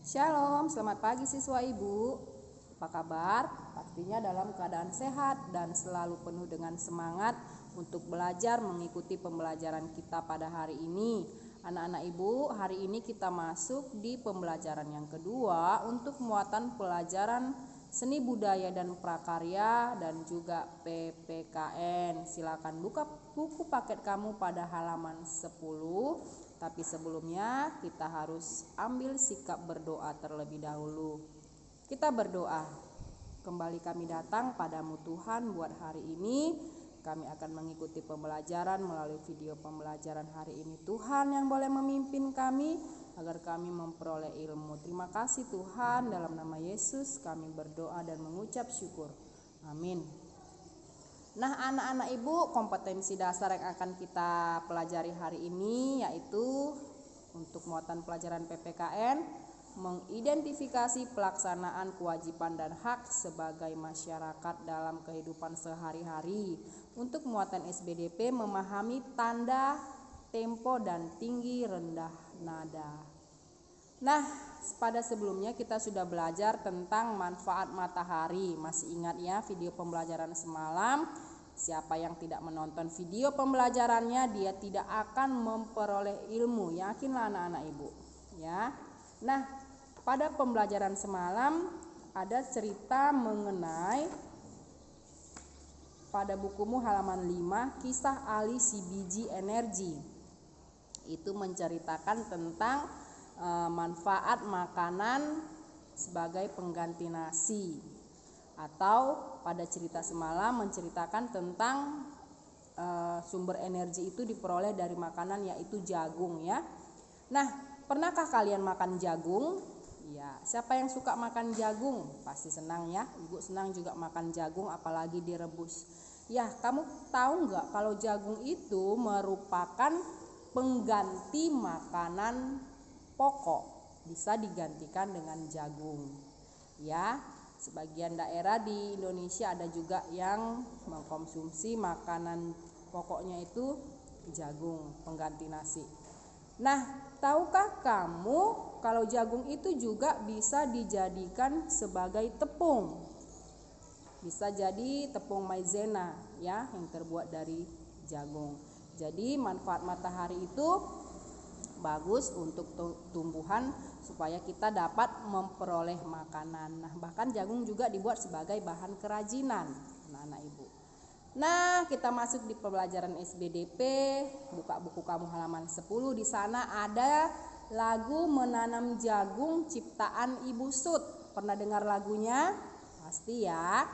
Shalom, selamat pagi siswa ibu. Apa kabar? Pastinya dalam keadaan sehat dan selalu penuh dengan semangat untuk belajar mengikuti pembelajaran kita pada hari ini. Anak-anak ibu, hari ini kita masuk di pembelajaran yang kedua untuk muatan pelajaran seni budaya dan prakarya dan juga PPKN. Silakan buka buku paket kamu pada halaman 10. Tapi sebelumnya kita harus ambil sikap berdoa terlebih dahulu. Kita berdoa. Kembali kami datang padamu Tuhan buat hari ini. Kami akan mengikuti pembelajaran melalui video pembelajaran hari ini. Tuhan yang boleh memimpin kami agar kami memperoleh ilmu. Terima kasih Tuhan, dalam nama Yesus kami berdoa dan mengucap syukur. Amin. Nah, anak-anak ibu, kompetensi dasar yang akan kita pelajari hari ini yaitu untuk muatan pelajaran PPKN, mengidentifikasi pelaksanaan kewajiban dan hak sebagai masyarakat dalam kehidupan sehari-hari. Untuk muatan SBDP, memahami tanda, tempo, dan tinggi rendah nada. Nah, pada sebelumnya kita sudah belajar tentang manfaat matahari. Masih ingat ya video pembelajaran semalam? Siapa yang tidak menonton video pembelajarannya, dia tidak akan memperoleh ilmu. Yakinlah anak-anak ibu, ya. Nah, pada pembelajaran semalam ada cerita mengenai pada bukumu halaman 5, kisah Ali si biji energi. Itu menceritakan tentang manfaat makanan sebagai pengganti nasi, atau pada cerita semalam menceritakan tentang sumber energi itu diperoleh dari makanan yaitu jagung ya. Nah, pernahkah kalian makan jagung? Ya, siapa yang suka makan jagung? Pasti senang ya. Ibu senang juga makan jagung, apalagi direbus. Ya, kamu tahu nggak kalau jagung itu merupakan pengganti makanan pokok, bisa digantikan dengan jagung. Ya, sebagian daerah di Indonesia ada juga yang mengkonsumsi makanan pokoknya itu jagung, pengganti nasi. Nah, tahukah kamu kalau jagung itu juga bisa dijadikan sebagai tepung? Bisa jadi tepung maizena ya, yang terbuat dari jagung. Jadi manfaat matahari itu bagus untuk tumbuhan supaya kita dapat memperoleh makanan. Nah, bahkan jagung juga dibuat sebagai bahan kerajinan, anak-anak ibu. Nah, kita masuk di pembelajaran SBDP. Buka buku kamu halaman 10. Di sana ada lagu Menanam Jagung ciptaan Ibu Sud. Pernah dengar lagunya? Pasti ya.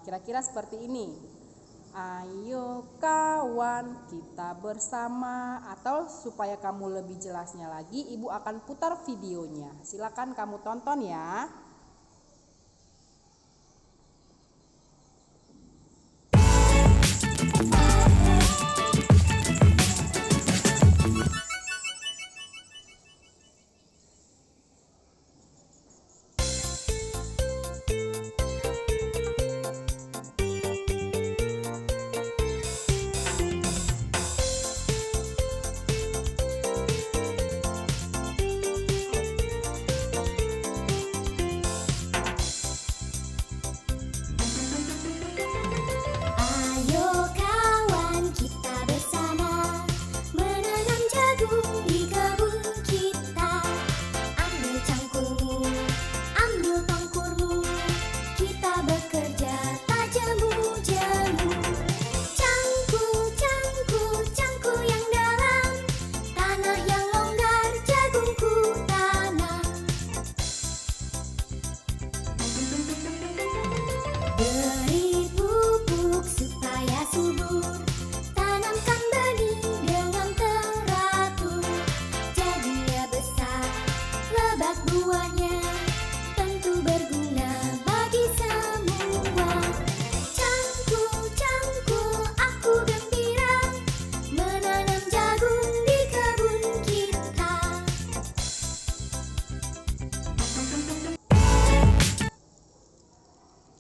Kira-kira seperti ini. Ayo kawan, kita bersama. Atau supaya kamu lebih jelasnya lagi, ibu akan putar videonya. Silakan kamu tonton ya.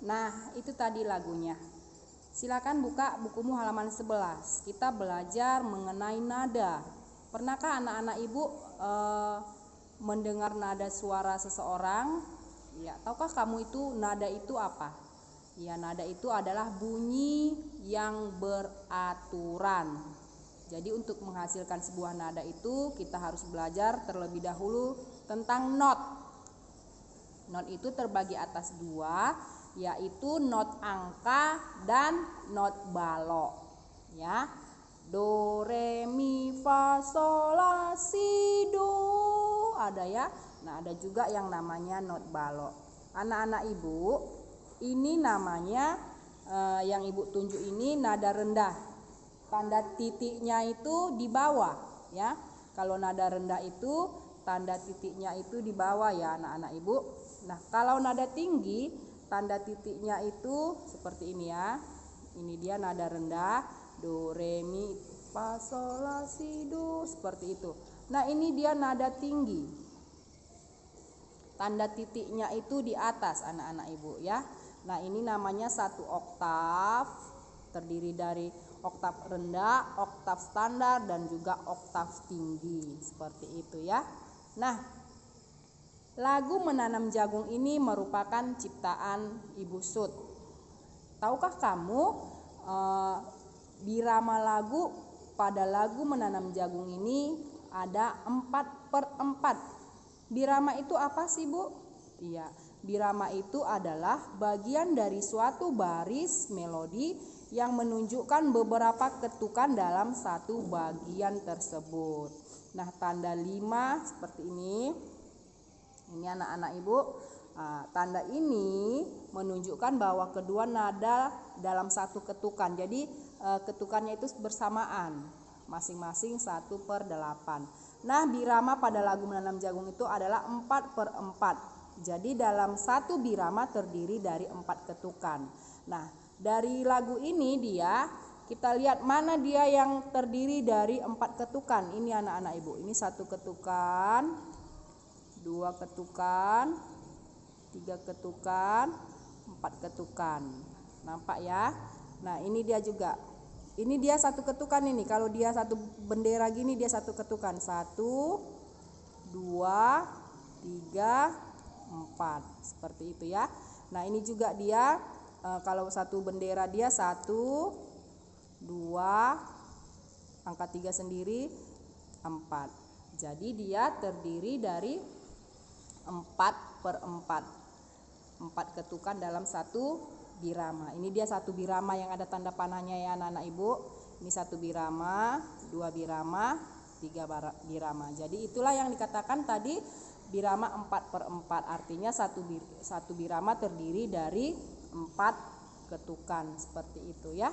Nah, itu tadi lagunya. Silakan buka bukumu halaman 11. Kita belajar mengenai nada. Pernahkah anak-anak ibu mendengar nada suara seseorang? Ya, tahukah kamu itu nada itu apa? Ya, nada itu adalah bunyi yang beraturan. Jadi untuk menghasilkan sebuah nada itu kita harus belajar terlebih dahulu tentang not. Not itu terbagi atas dua, yaitu not angka dan not balok. Ya, do, re, mi, fa, sol, la, si, do, ada ya. Nah, ada juga yang namanya not balok. Anak-anak ibu, ini namanya yang ibu tunjuk ini nada rendah. Tanda titiknya itu di bawah, ya. Kalau nada rendah itu tanda titiknya itu di bawah ya, anak-anak ibu. Nah, kalau nada tinggi, tanda titiknya itu seperti ini ya. Ini dia nada rendah, do, re, mi, fa, sol, la, si, do, seperti itu. Nah, ini dia nada tinggi. Tanda titiknya itu di atas, anak-anak ibu ya. Nah, ini namanya satu oktav, terdiri dari oktav rendah, oktav standar, dan juga oktav tinggi. Seperti itu ya. Nah, lagu Menanam Jagung ini merupakan ciptaan Ibu Sud. Tahukah kamu birama lagu pada lagu Menanam Jagung ini ada 4/4. Birama itu apa sih, Bu? Iya, birama itu adalah bagian dari suatu baris melodi yang menunjukkan beberapa ketukan dalam satu bagian tersebut. Nah, tanda 5 seperti ini. Ini anak-anak ibu, tanda ini menunjukkan bahwa kedua nada dalam satu ketukan. Jadi ketukannya itu bersamaan, masing-masing 1/8. Nah, birama pada lagu Menanam Jagung itu adalah 4/4. Jadi dalam satu birama terdiri dari 4 ketukan. Nah, dari lagu ini kita lihat mana dia yang terdiri dari 4 ketukan. Ini anak-anak ibu, ini 1 ketukan, 2 ketukan, 3 ketukan, 4 ketukan. Nampak ya? Nah, ini dia juga. Ini dia 1 ketukan ini. Kalau dia satu bendera gini dia 1 ketukan. 1, 2, 3, 4. Seperti itu ya. Nah, ini juga dia kalau satu bendera dia 1, 2, angka 3 sendiri 4. Jadi dia terdiri dari 4/4. 4 ketukan dalam satu birama. Ini dia 1 birama yang ada tanda panahnya ya anak-anak ibu. Ini 1 birama, 2 birama, 3 birama. Jadi itulah yang dikatakan tadi birama 4/4. Artinya satu birama terdiri dari 4 ketukan. Seperti itu ya.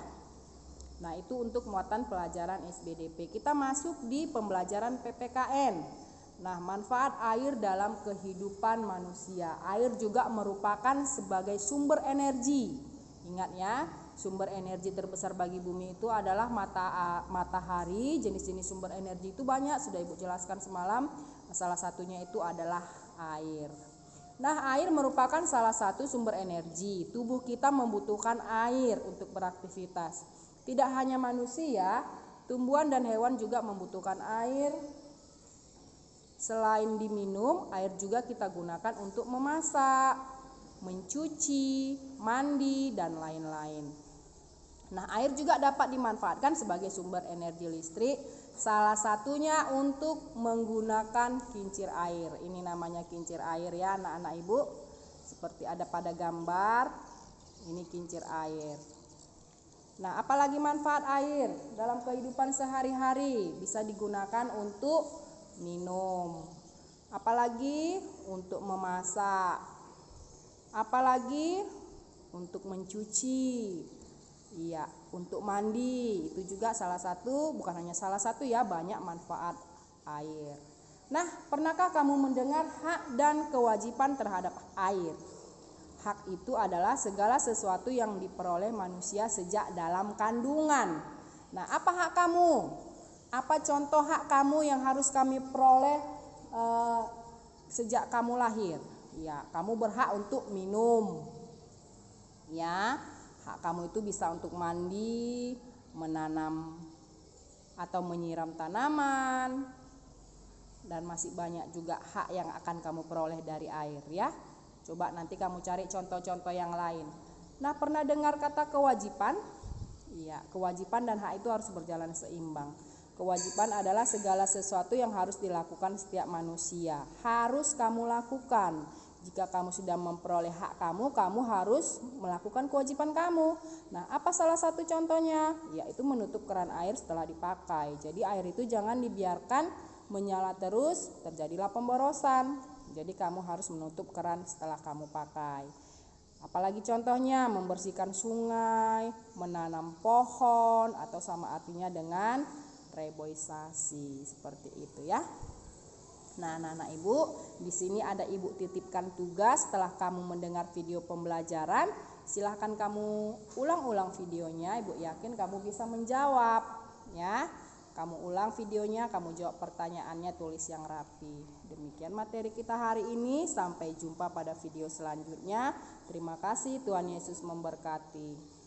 Nah, itu untuk muatan pelajaran SBDP. Kita masuk di pembelajaran PPKN. Nah, manfaat air dalam kehidupan manusia. Air juga merupakan sebagai sumber energi. Ingat ya, sumber energi terbesar bagi bumi itu adalah matahari. Jenis-jenis sumber energi itu banyak, sudah Ibu jelaskan semalam. Salah satunya itu adalah air. Nah, air merupakan salah satu sumber energi. Tubuh kita membutuhkan air untuk beraktivitas. Tidak hanya manusia, tumbuhan dan hewan juga membutuhkan air. Selain diminum, air juga kita gunakan untuk memasak, mencuci, mandi, dan lain-lain. Nah, air juga dapat dimanfaatkan sebagai sumber energi listrik. Salah satunya untuk menggunakan kincir air. Ini namanya kincir air ya anak-anak ibu. Seperti ada pada gambar, ini kincir air. Nah, apalagi manfaat air dalam kehidupan sehari-hari? Bisa digunakan untuk minum, apalagi untuk memasak, apalagi untuk mencuci, iya, untuk mandi. Itu juga salah satu, bukan hanya salah satu ya, banyak manfaat air. Nah, pernahkah kamu mendengar hak dan kewajiban terhadap air? Hak itu adalah segala sesuatu yang diperoleh manusia sejak dalam kandungan. Nah, apa hak kamu? Apa contoh hak kamu yang harus kami peroleh sejak kamu lahir? Ya, kamu berhak untuk minum. Ya, hak kamu itu bisa untuk mandi, menanam atau menyiram tanaman, dan masih banyak juga hak yang akan kamu peroleh dari air ya. Coba nanti kamu cari contoh-contoh yang lain. Nah, pernah dengar kata kewajiban? Iya, kewajiban dan hak itu harus berjalan seimbang. Kewajiban adalah segala sesuatu yang harus dilakukan setiap manusia. Harus kamu lakukan. Jika kamu sudah memperoleh hak kamu, kamu harus melakukan kewajiban kamu. Nah, apa salah satu contohnya? Yaitu menutup keran air setelah dipakai. Jadi air itu jangan dibiarkan menyala terus, terjadilah pemborosan. Jadi kamu harus menutup keran setelah kamu pakai. Apalagi contohnya membersihkan sungai, menanam pohon, atau sama artinya dengan reboisasi, seperti itu ya. Nah, anak-anak Ibu, di sini ada Ibu titipkan tugas setelah kamu mendengar video pembelajaran. Silahkan kamu ulang-ulang videonya. Ibu yakin kamu bisa menjawab ya. Kamu ulang videonya, kamu jawab pertanyaannya, tulis yang rapi. Demikian materi kita hari ini. Sampai jumpa pada video selanjutnya. Terima kasih, Tuhan Yesus memberkati.